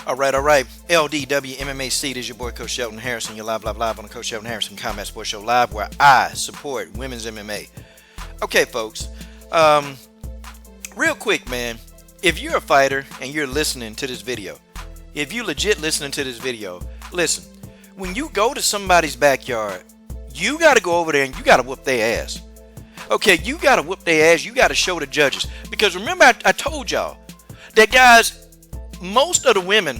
All right. LDW MMAC. This is your boy, Coach Shelton Harrison. You're live on the Coach Shelton Harrison Combat Sports Show Live, where I support women's MMA. Okay, folks. Real quick, man. If you're a fighter and you're listening to this video, if you legit listening to this video, listen. When you go to somebody's backyard, you got to go over there and you got to whoop their ass. Okay, you got to whoop their ass. You got to show the judges. Because remember, I told y'all that, guys, most of the women,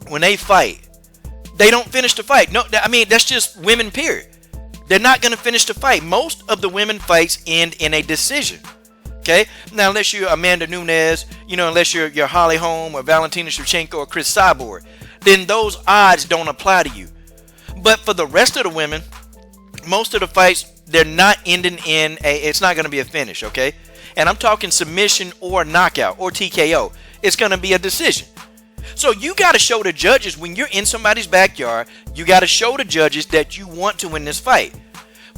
when they fight, they don't finish the fight. No, I mean, that's just women, period. They're not going to finish the fight. Most of the women fights end in a decision. Okay? Now, unless you're Amanda Nunes, unless you're Holly Holm or Valentina Shevchenko or Chris Cyborg, then those odds don't apply to you. But for the rest of the women, most of the fights, they're not ending in it's not going to be a finish, okay? And I'm talking submission or knockout or TKO. It's going to be a decision. So you got to show the judges when you're in somebody's backyard, you got to show the judges that you want to win this fight.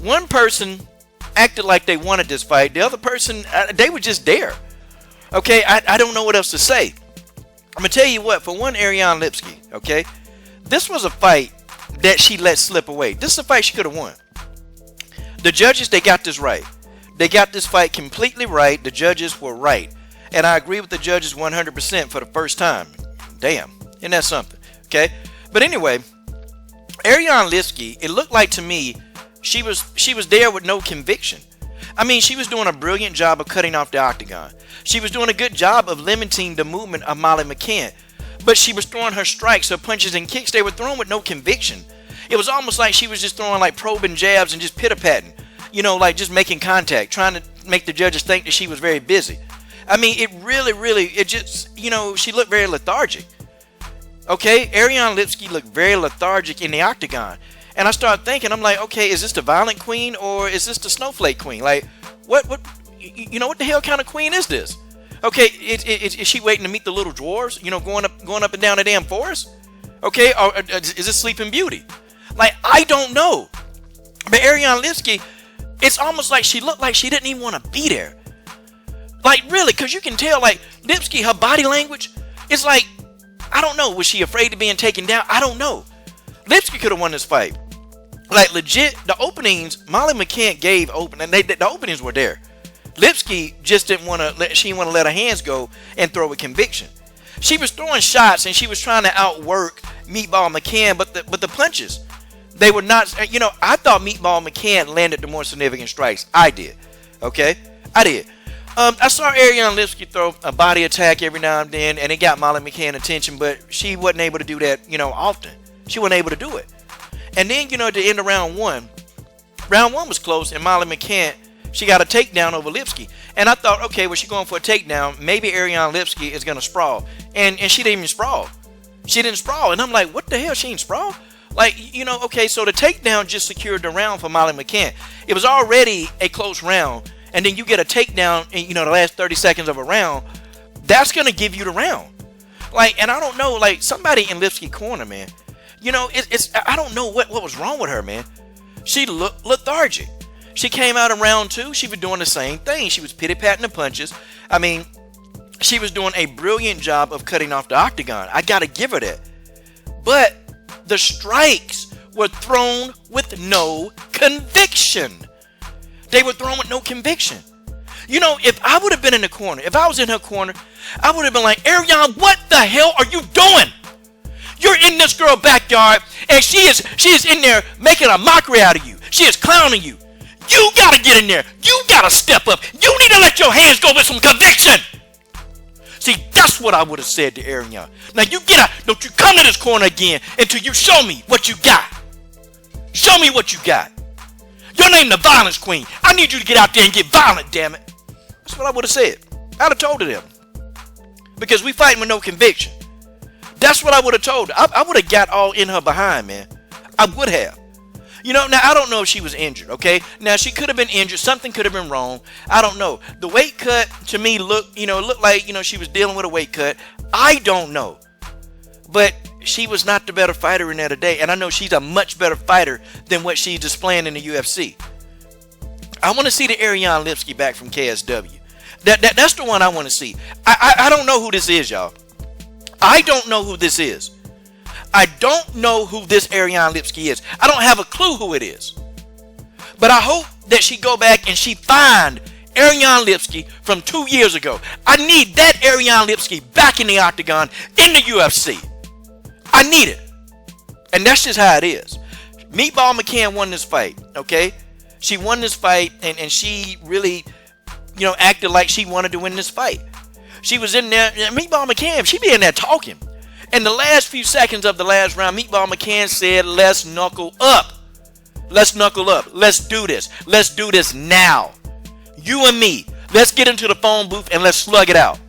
One person acted like they wanted this fight. The other person, they were just there. Okay, I don't know what else to say. I'm going to tell you what, for one, ARIANE Lipsky, okay, this was a fight that she let slip away. This is a fight she could have won. The judges, they got this right. They got this fight completely right. The judges were right. And I agree with the judges 100% for the first time. Damn, isn't that something? Okay, but anyway, ARIANE Lipsky, it looked like to me she was there with no conviction. I mean, she was doing a brilliant job of cutting off the octagon. She was doing a good job of limiting the movement of Molly McCann. But she was throwing her strikes, her punches and kicks. They were thrown with no conviction. It was almost like she was just throwing like probing jabs and just pitter-patting. Like just making contact, trying to make the judges think that she was very busy. I mean, it just, she looked very lethargic. Okay, ARIANE Lipsky looked very lethargic in the octagon. And I started thinking, I'm like, okay, is this the violent queen or is this the snowflake queen? Like, what the hell kind of queen is this? Okay, is she waiting to meet the little dwarves, going up and down the damn forest? Okay, or is this Sleeping Beauty? Like, I don't know. But ARIANE Lipsky, it's almost like she looked like she didn't even want to be there. Like, really, because you can tell, like, Lipsky, her body language, it's like, I don't know, was she afraid of being taken down? I don't know. Lipsky could have won this fight. Like, legit, the openings, Molly McCann gave open, and the openings were there. Lipsky just didn't want to let her hands go and throw with conviction. She was throwing shots, and she was trying to outwork Meatball McCann, but the punches, they were not, I thought Meatball McCann landed the more significant strikes. I did. Okay? I did. I saw ARIANE Lipsky throw a body attack every now and then, and it got Molly McCann attention, but she wasn't able to do that, often. She wasn't able to do it. And then, at the end of round one was close, and Molly McCann, she got a takedown over Lipsky. And I thought, okay, well, she's going for a takedown. Maybe ARIANE Lipsky is going to sprawl. And she didn't even sprawl. She didn't sprawl. And I'm like, what the hell? She ain't sprawl? Like, okay, so the takedown just secured the round for Molly McCann. It was already a close round. And then you get a takedown in, the last 30 seconds of a round. That's going to give you the round. Like, and I don't know, like, somebody in Lipsky corner, man. I don't know what was wrong with her, man. She looked lethargic. She came out in round two. She was doing the same thing. She was pity-patting the punches. I mean, she was doing a brilliant job of cutting off the octagon. I got to give her that. But the strikes were thrown with no conviction. They were thrown with no conviction. If I would have been in the corner, if I was in her corner, I would have been like, ARIANE, what the hell are you doing? You're in this girl's backyard, and she is in there making a mockery out of you. She is clowning you. You got to get in there. You got to step up. You need to let your hands go with some conviction. See, that's what I would have said to ARIANE. Now, you get out. Don't you come to this corner again until you show me what you got. Show me what you got. Your name the violence queen. I need you to get out there and get violent, damn it. That's what I would have said. I'd have told her them. Because we fighting with no conviction. That's what I would have told her. I would have got all in her behind, man. I would have. Now I don't know if she was injured, okay? Now she could have been injured. Something could have been wrong. I don't know. The weight cut to me looked like, she was dealing with a weight cut. I don't know. But she was not the better fighter in there today. And I know she's a much better fighter than what she's displaying in the UFC. I want to see the ARIANE Lipsky back from KSW. That's the one I want to see. I don't know who this is, y'all. I don't know who this is. I don't know who this ARIANE Lipski is. I don't have a clue who it is. But I hope that she go back and she find ARIANE Lipski from 2 years ago. I need that ARIANE Lipski back in the octagon in the UFC. I need it. And that's just how it is. Meatball McCann won this fight, okay? She won this fight, and she really, acted like she wanted to win this fight. She was in there, Meatball McCann, she be in there talking. In the last few seconds of the last round, Meatball McCann said, let's knuckle up. Let's knuckle up. Let's do this. Let's do this now. You and me. Let's get into the phone booth and let's slug it out.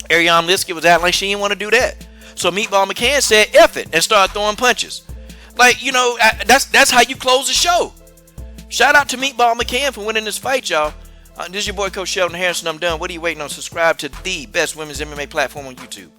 ARIANE Lipski was acting like she didn't want to do that. So Meatball McCann said, F it, and started throwing punches. Like, that's how you close the show. Shout out to Meatball McCann for winning this fight, y'all. This is your boy, Coach Sheldon Harrison. I'm done. What are you waiting on? Subscribe to the best women's MMA platform on YouTube.